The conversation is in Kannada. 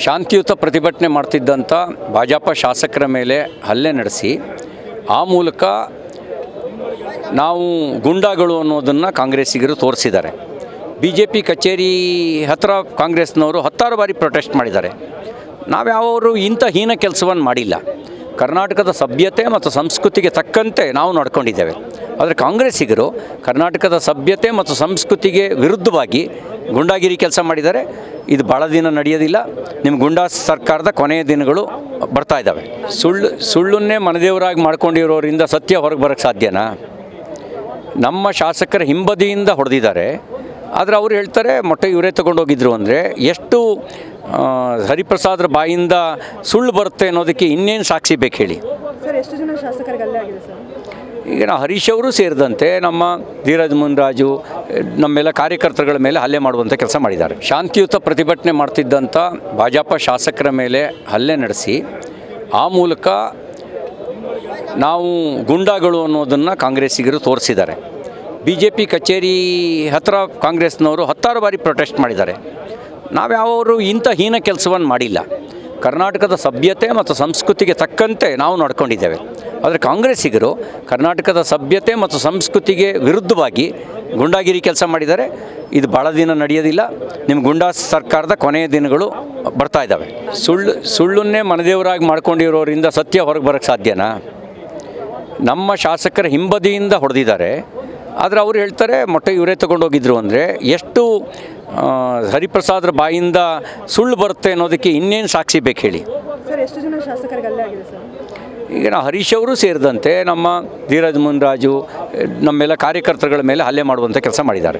ಶಾಂತಿಯುತ ಪ್ರತಿಭಟನೆ ಮಾಡ್ತಿದ್ದಂಥ ಭಾಜಪ ಶಾಸಕರ ಮೇಲೆ ಹಲ್ಲೆ ನಡೆಸಿ ಆ ಮೂಲಕ ನಾವು ಗುಂಡಾಗಳು ಅನ್ನೋದನ್ನು ಕಾಂಗ್ರೆಸ್ಸಿಗರು ತೋರಿಸಿದ್ದಾರೆ. BJP ಕಚೇರಿ ಹತ್ತಿರ ಕಾಂಗ್ರೆಸ್ನವರು 10 ಬಾರಿ ಪ್ರೊಟೆಸ್ಟ್ ಮಾಡಿದ್ದಾರೆ. ನಾವ್ಯಾವರು ಇಂಥ ಹೀನ ಕೆಲಸವನ್ನು ಮಾಡಿಲ್ಲ. ಕರ್ನಾಟಕದ ಸಭ್ಯತೆ ಮತ್ತು ಸಂಸ್ಕೃತಿಗೆ ತಕ್ಕಂತೆ ನಾವು ನಡ್ಕೊಂಡಿದ್ದೇವೆ. ಆದರೆ ಕಾಂಗ್ರೆಸ್ಸಿಗರು ಕರ್ನಾಟಕದ ಸಭ್ಯತೆ ಮತ್ತು ಸಂಸ್ಕೃತಿಗೆ ವಿರುದ್ಧವಾಗಿ ಗುಂಡಾಗಿರಿ ಕೆಲಸ ಮಾಡಿದ್ದಾರೆ. ಇದು ಭಾಳ ದಿನ ನಡೆಯೋದಿಲ್ಲ. ನಿಮ್ಮ ಗುಂಡಾ ಸರ್ಕಾರದ ಕೊನೆಯ ದಿನಗಳು ಬರ್ತಾ ಇದ್ದಾವೆ. ಸುಳ್ಳನ್ನೇ ಮನದೇವರಾಗಿ ಮಾಡ್ಕೊಂಡಿರೋರಿಂದ ಸತ್ಯ ಹೊರಗೆ ಬರೋಕ್ಕೆ ಸಾಧ್ಯನಾ? ನಮ್ಮ ಶಾಸಕರ ಹಿಂಬದಿಯಿಂದ ಹೊಡೆದಿದ್ದಾರೆ. ಆದರೆ ಅವ್ರು ಹೇಳ್ತಾರೆ ಮೊಟ್ಟೆ ಇವರೇ ತೊಗೊಂಡೋಗಿದ್ರು ಅಂದರೆ ಎಷ್ಟು ಹರಿಪ್ರಸಾದ್ರ ಬಾಯಿಂದ ಸುಳ್ಳು ಬರುತ್ತೆ ಅನ್ನೋದಕ್ಕೆ ಇನ್ನೇನು ಸಾಕ್ಷಿ ಬೇಕು ಹೇಳಿ. ಸರ್, ಎಷ್ಟು ಜನ ಶಾಸಕರಿಗೆ ಹಲ್ಲೆ ಆಗಿದೆ ಸರ್? ಈಗ ಹರೀಶ್ ಅವರು ಸೇರಿದಂತೆ ನಮ್ಮ ಧೀರಜ್ ಮುನ್ರಾಜು ನಮ್ಮೆಲ್ಲ ಕಾರ್ಯಕರ್ತರುಗಳ ಮೇಲೆ ಹಲ್ಲೆ ಮಾಡುವಂಥ ಕೆಲಸ ಮಾಡಿದ್ದಾರೆ. ಶಾಂತಿಯುತ ಪ್ರತಿಭಟನೆ ಮಾಡ್ತಿದ್ದಂಥ ಭಾಜಪ ಶಾಸಕರ ಮೇಲೆ ಹಲ್ಲೆ ನಡೆಸಿ ಆ ಮೂಲಕ ನಾವು ಗುಂಡಾಗಳು ಅನ್ನೋದನ್ನು ಕಾಂಗ್ರೆಸ್ಸಿಗರು ತೋರಿಸಿದ್ದಾರೆ. BJP ಕಚೇರಿ ಹತ್ತಿರ ಕಾಂಗ್ರೆಸ್ನವರು 10 ಬಾರಿ ಪ್ರೊಟೆಸ್ಟ್ ಮಾಡಿದ್ದಾರೆ. ನಾವ್ಯಾವರು ಇಂಥ ಹೀನ ಕೆಲಸವನ್ನು ಮಾಡಿಲ್ಲ. ಕರ್ನಾಟಕದ ಸಭ್ಯತೆ ಮತ್ತು ಸಂಸ್ಕೃತಿಗೆ ತಕ್ಕಂತೆ ನಾವು ನಡ್ಕೊಂಡಿದ್ದೇವೆ. ಆದರೆ ಕಾಂಗ್ರೆಸ್ಸಿಗರು ಕರ್ನಾಟಕದ ಸಭ್ಯತೆ ಮತ್ತು ಸಂಸ್ಕೃತಿಗೆ ವಿರುದ್ಧವಾಗಿ ಗುಂಡಾಗಿರಿ ಕೆಲಸ ಮಾಡಿದ್ದಾರೆ. ಇದು ಭಾಳ ದಿನ ನಡೆಯೋದಿಲ್ಲ. ನಿಮ್ಮ ಗುಂಡಾ ಸರ್ಕಾರದ ಕೊನೆಯ ದಿನಗಳು ಬರ್ತಾ ಇದ್ದಾವೆ. ಸುಳ್ಳನ್ನೇ ಮನದೇವರಾಗಿ ಮಾಡ್ಕೊಂಡಿರೋರಿಂದ ಸತ್ಯ ಹೊರಗೆ ಬರೋಕ್ಕೆ ಸಾಧ್ಯನಾ? ನಮ್ಮ ಶಾಸಕರ ಹಿಂಬದಿಯಿಂದ ಹೊಡೆದಿದ್ದಾರೆ. ಆದರೆ ಅವ್ರು ಹೇಳ್ತಾರೆ ಮೊಟ್ಟೆ ಇವರೇ ತೊಗೊಂಡೋಗಿದ್ರು ಅಂದರೆ ಎಷ್ಟು ಹರಿಪ್ರಸಾದ್ರ ಬಾಯಿಂದ ಸುಳ್ಳು ಬರುತ್ತೆ ಅನ್ನೋದಕ್ಕೆ ಇನ್ನೇನು ಸಾಕ್ಷಿ ಬೇಕು ಹೇಳಿ. ಸರ್, ಎಷ್ಟು ಜನ ಶಾಸಕರಿಗೆ ಹಲ್ಲೆ ಆಗಿದೆ ಸರ್? ಈಗ ಹರೀಶ್ ಅವರು ಸೇರಿದಂತೆ ನಮ್ಮ ಧೀರಜ್ ಮುನ್ರಾಜು ನಮ್ಮೆಲ್ಲ ಕಾರ್ಯಕರ್ತರುಗಳ ಮೇಲೆ ಹಲ್ಲೆ ಮಾಡುವಂಥ ಕೆಲಸ ಮಾಡಿದ್ದಾರೆ.